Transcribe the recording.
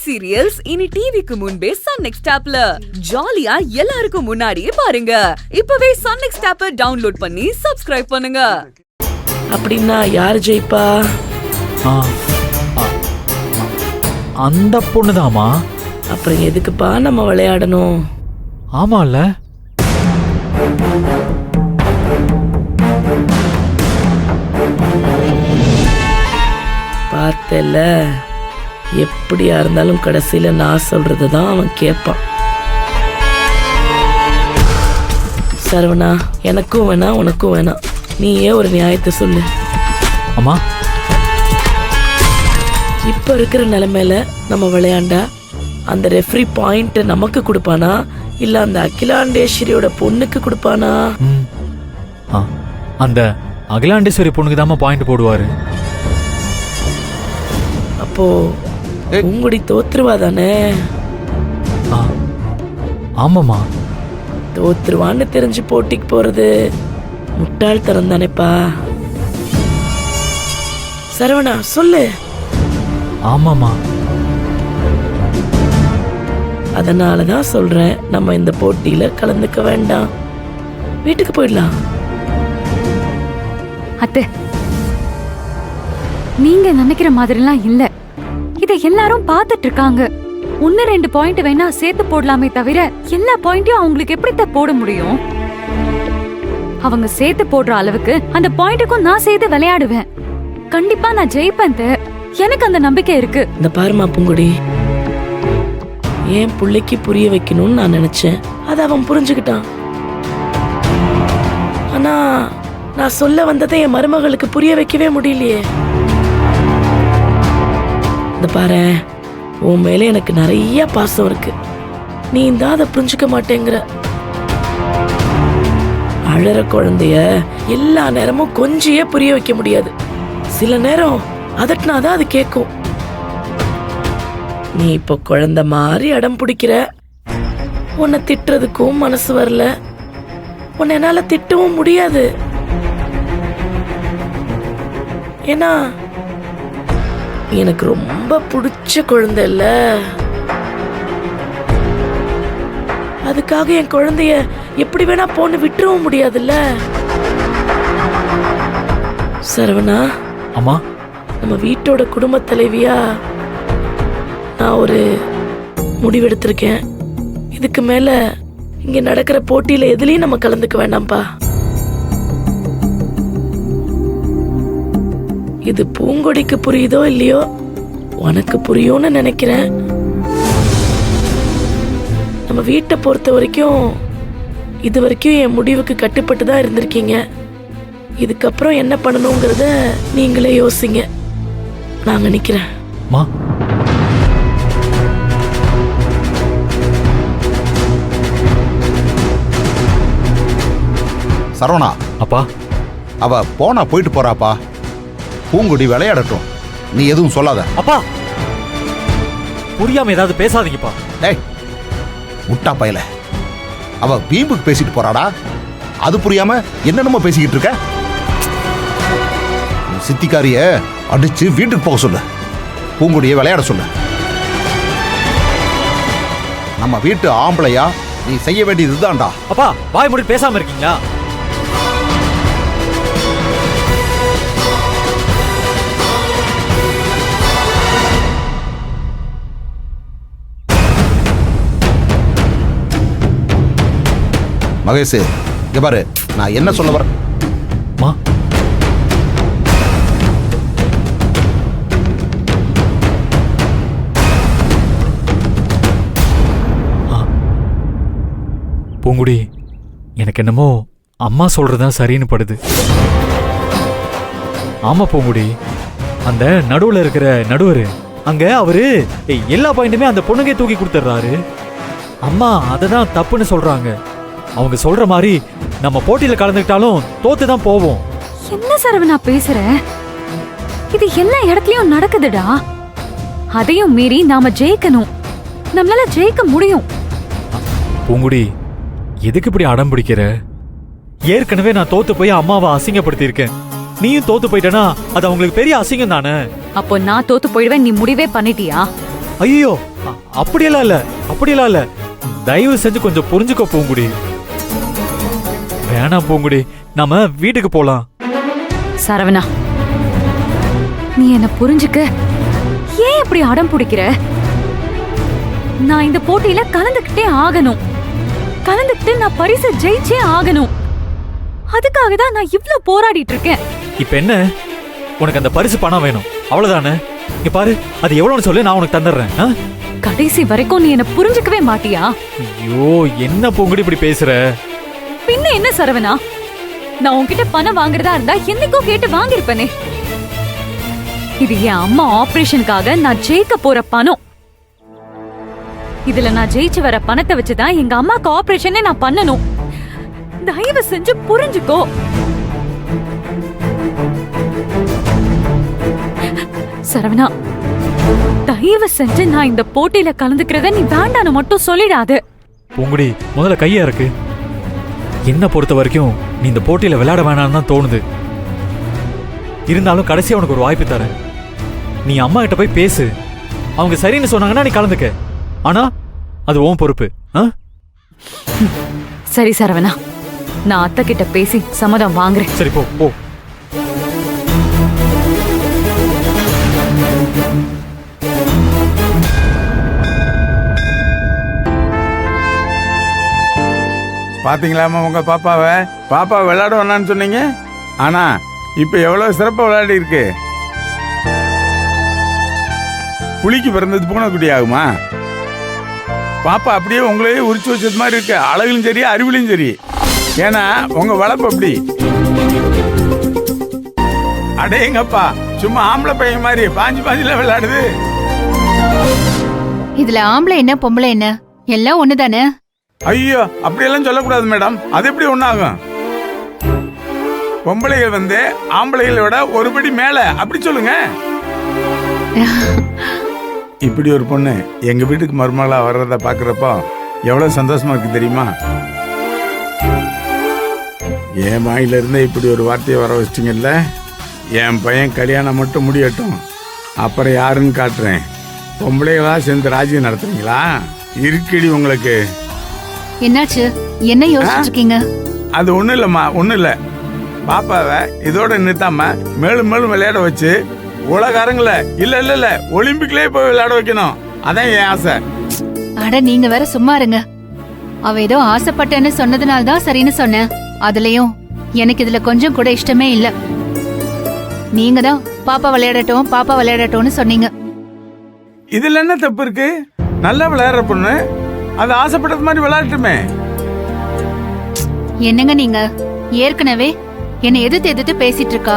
Web serials இனி டிவிக்கு முன்பே சன் நெக்ஸ்ட் ஆப்ல ஜாலியா எல்லாருக்கும் முன்னாடியே பாருங்க. இப்பவே சன் நெக்ஸ்ட் ஆப்பை டவுன்லோட் பண்ணி சப்ஸ்கிரைப் பண்ணுங்க. அப்படின்னா யார் ஜெயிப்பா? அந்த பொண்ணுதாமா. அப்புறம் எதுக்குப்பா நம்ம விளையாடணும்? ஆமால, பார்த்தல, எப்படியா இருந்தாலும் கடைசியில நான் சொல்றதுதான் அவன் கேட்பான். சரவணா, எனக்கும் வேணாம் உனக்கும் வேணாம், நீயே ஒரு நியாயத்தை சொல்லு. அம்மா, இப்ப இருக்கிற நிலைமையில நம்ம விளையாண்டா அந்த ரெஃப்ரி பாயிண்ட் நமக்கு கொடுப்பானா இல்ல அந்த அகிலாண்டேஸ்வரியோட பொண்ணுக்கு கொடுப்பானா? அந்த அகிலாண்டேஸ்வரி பொண்ணுக்கு தாமா பாயிண்ட் போடுவாரு. அப்போ உங்கடி தோத்துருவா தானே? ஆமாமா, தோத்துருவான்னு தெரிஞ்சு போட்டிக்கு போறது முட்டாள்தனம் தானேப்பா. சரவணா சொல்லு. ஆமாமா, அதனாலதான் சொல்றேன், நம்ம இந்த போட்டியில கலந்துக்க வேண்டாம், வீட்டுக்கு போயிடலாம். அத்தை, நீங்க நினைக்கிற மாதிரிலாம் இல்ல. இத எல்லாரும் பாத்துட்டு இருக்காங்க. 1-2 பாயிண்ட் வேணா சேர்த்து போடலாமே தவிர எல்லா பாயிண்டையும் அவங்களுக்கு எப்படி போட முடியும்? அவங்க சேர்த்து போடுற அளவுக்கு அந்த பாயிண்ட்டுக்கும் நான் சேர்த்து விளையாடுவேன். கண்டிப்பா நான் ஜெயிப்பேன். எனக்கு அந்த நம்பிக்கை இருக்கு. இந்த பாருமா பூங்குடி, ஏன் பிள்ளைக்கு புரிய வைக்கணும்னு நான் நினைச்சேன், அதை அவன் புரிஞ்சுக்கிட்டான். ஆனா நான் சொல்ல வந்ததை என் மருமகளுக்கு புரிய வைக்கவே முடியலையே. இந்த பாரு, உன் மேல எனக்கு நிறைய பாசம் இருக்கு, நீ தான் அதை புரிஞ்சுக்க மாட்டேங்கிற. அழற குழந்தைய எல்லா நேரமும் கொஞ்சியே புரிய வைக்க முடியாது. சில நேரம் அதட்டினாதான் அது கேட்கும். நீ இப்ப குழந்தை மாதிரி அடம் பிடிக்கிற. உன்னை திட்டுறதுக்கும் மனசு வரல, உன்னை என்னால திட்டவும் முடியாது. ஏன்னா எனக்கு ரொம்ப பிடிச்ச குழந்தை இல்ல, அதுக்காக என் குழந்தைய எப்படி வேணா போன்னு விட்டுறவும் முடியாதுல்ல. சரவணா, அம்மா, நம்ம வீட்டோட குடும்ப தலைவியா நான் ஒரு முடிவெடுத்திருக்கேன். இதுக்கு மேல இங்க நடக்கிற போட்டியில எதுலயும் நம்ம கலந்துக்க வேண்டாம்ப்பா. இது பூங்கொடிக்கு புரியுதோ இல்லையோ, உனக்கு புரியும்னு நினைக்கிறேன். நம்ம வீட்டை பொறுத்த வரைக்கும் இது வரைக்கும் என் முடிவுக்கு கட்டுப்பட்டு தான் இருந்திருக்கீங்க. இதுக்கப்புறம் என்ன பண்ணணுங்கிறத நீங்களே யோசிங்க. நான் நினைக்கிறேன். சரவணா, அப்பா, அவ போனா போயிட்டு போறாப்பா. பூங்குடி விளையாடட்டும், நீ எதுவும் சொல்லாத. அப்பா, புரியாம ஏதாவது பேசாதீங்கப்பா. டேய் முட்டா பயல, அவ வீம்புக்கு பேசிட்டு போறாடா, அது புரியாம என்னென்னமோ பேசிக்கிட்டு இருக்க. சித்திக்காரிய அடிச்சு வீட்டுக்கு போக சொல்லு, பூங்குடியை விளையாட சொல்லு. நம்ம வீட்டு ஆம்பளையா நீ செய்ய வேண்டியது இதுதான்டா. அப்பா, வாய் மூடி பேசாம இருக்கீங்களா? மகேஷ், இங்க பாரு, நான் என்ன சொல்ல வரேன். பூங்குடி, எனக்கு என்னமோ அம்மா சொல்றதுதான் சரின்னு படுது. ஆமா பூங்குடி, அந்த நடுவுல இருக்கிற நடுவர் அங்க அவரு எல்லா பாயிண்ட்டுமே அந்த பொண்ணுக்கே தூக்கி கொடுத்துறாரு. அம்மா அததான் தப்புன்னு சொல்றாங்க. அவங்க சொல்ற மாதிரி நம்ம போட்டியில கலந்துக்கிட்டாலும் தோத்துதான் போவோம். என்ன சரவணா பேசுற? இது எல்லா இடத்துலயும் நடக்குதுடா. அதையும் மீறி நாம ஜெயிக்கணும். நம்மளால ஜெயிக்க முடியும். பூங்குடி, எதுக்கு இப்படி அடம் பிடிக்கிற? ஏற்கனவே நான் தோத்து போய் அம்மாவை அசிங்கப்படுத்தி இருக்கேன். நீயும் தோத்து போயிட்டனா அது அவங்களுக்கு பெரிய அசிங்கம் தானே. அப்போ நான் தோத்து போயிடுவேன் நீ முடிவே பண்ணிட்டியா? ஐயோ அப்படியெல்லாம் இல்ல, அப்படியெல்லாம் இல்ல. தயவு செஞ்சு கொஞ்சம் புரிஞ்சுக்க பூங்குடி. வேணாம் பூங்குடி, நாம வீட்டுக்கு போலாம். சரவணா, நீ என்ன புரிஞ்சுக்க ஏன் இப்படி அடம் பிடிக்கிற? நான் இந்த போட்டியில கலந்துக்கிட்டே ஆகணும். கலந்துக்கிட்டு நான் பரிசு ஜெயிச்சே ஆகணும். அதுக்காக தான் நான் இவ்ளோ போராடிட்டு இருக்கேன். இப்ப என்ன, உனக்கு அந்த பரிசு பணம் வேணும் அவ்வளவுதானே? இங்க பாரு, அது எவ்வளவுன்னு சொல்லு, நான் உனக்கு தந்துடுறேன். கடைசி வரைக்கும் நீ என்ன புரிஞ்சுக்கவே மாட்டியா? ஐயோ, என்ன பூங்குடி இப்படி பேசுற? பின்ன என்ன சரவணா, நான் உன்கிட்ட பணம் வாங்குறதா இருந்தா என்னைக்கோ கேட்டு வாங்கிருப்பேனே. இது என் அம்மா ஆபரேஷனுக்காக நான் ஜெயிக்க போற பணம். இதுல நான் ஜெயிச்சு வர பணத்தை வச்சுதான் எங்க அம்மாக்கு ஆபரேஷனே நான் பண்ணணும். தயவு செஞ்சு புரிஞ்சுக்கோ. சரவணா, தயவு செஞ்சு நான் இந்த போட்டியில கலந்துக்கிறத நீ வேண்டான்னு மட்டும் சொல்லிடாத. பூங்குடி, முதல்ல கையா இருக்கு. என்ன பொறுத்த வரைக்கும் நீ இந்த போட்டியில விளையாட வேணாம்னு தான் தோணுது. இருந்தாலும் கடைசியா உனக்கு ஒரு வாய்ப்பு தரேன். நீ அம்மா கிட்ட போய் பேசு. அவங்க சரின்னு சொன்னாங்கன்னா நீ கலந்துக்க. ஆனா அது உன் பொறுப்பு. சரி சரவணா, நான் அத்தை கிட்ட பேசி சம்மதம் வாங்குறேன். சரி, போ போ. பாத்தீங்களாமா உங்க பாப்பா விளையாட வேணான்னு சொன்னீங்க, ஆனா இப்ப எவ்வளவு சிறப்பா விளையாடி இருக்கு. புலிக்கு பிறந்தது பூனைக்குட்டி ஆகுமா? பாப்பா அப்படியே உங்களையே உரிச்சு வச்சது மாதிரி இருக்கு, அழகுலும் சரி அறிவிலும் சரி. ஏன்னா உங்க வளர்ப்பு அப்படி. அடேங்கப்பா, சும்மா ஆம்பளை பையன் மாதிரி பாஞ்சுல விளையாடுது. இதுல ஆம்பளை என்ன பொம்பளை என்ன எல்லாம் ஒண்ணுதானே? ஐயோ, அப்படியெல்லாம் சொல்லக்கூடாது மேடம். அது எப்படி ஒண்ணாகும்? பொம்பளைகள் ஆம்பளைகளை விட ஒருபடி மேல, அப்படி சொல்லுங்க. இப்படி ஒரு பொண்ணு எங்க வீட்டுக்கு மருமகளா வர்றத பாக்குறப்போ எவ்வளவு சந்தோஷமா இருக்கு தெரியுமா? என் வாயில இருந்தே இப்படி ஒரு வார்த்தையை வர வச்சிட்டீங்கல்ல. என் பையன் கல்யாணம் மட்டும் முடியட்டும், அப்புறம் யாருன்னு காட்டுறேன். பொம்பளைகளா சேர்ந்து ராஜ்யம் நடத்துறீங்களா? இருக்கடி உங்களுக்கு. என்னாச்சு? என்ன யோசிச்சுட்டு இருக்கீங்க? அது ஒண்ணும் இல்லம்மா, ஒண்ணும் இல்ல. பாப்பாவை இதோட நிறுத்தாம மேலும் மேலும் விளையாட வச்சு உலகரங்கள இல்ல ஒலிம்பிக்லயே போய் விளையாட வைக்கணும். அதான் என் ஆசை. அட, நீங்க வேற சும்மா இருங்க. அவ ஏதோ ஆசைப்பட்டேன்னு சொன்னதுனால தான் சரின்னு சொன்னேன். அதுலயும் எனக்கு இதுல கொஞ்சம் கூட இஷ்டமே இல்ல. நீங்க தான் பாப்பா விளையாடட்டும்னு சொன்னீங்க. இதுல என்ன தப்பு இருக்கு? நல்லா விளையாடுற பொண்ணு அது ஆசைப்பட்டது மாதிரி விளையாட்டுமே. என்னங்க நீங்க ஏற்கனவே என்னை எதிர்த்து பேசிட்டு இருக்கா.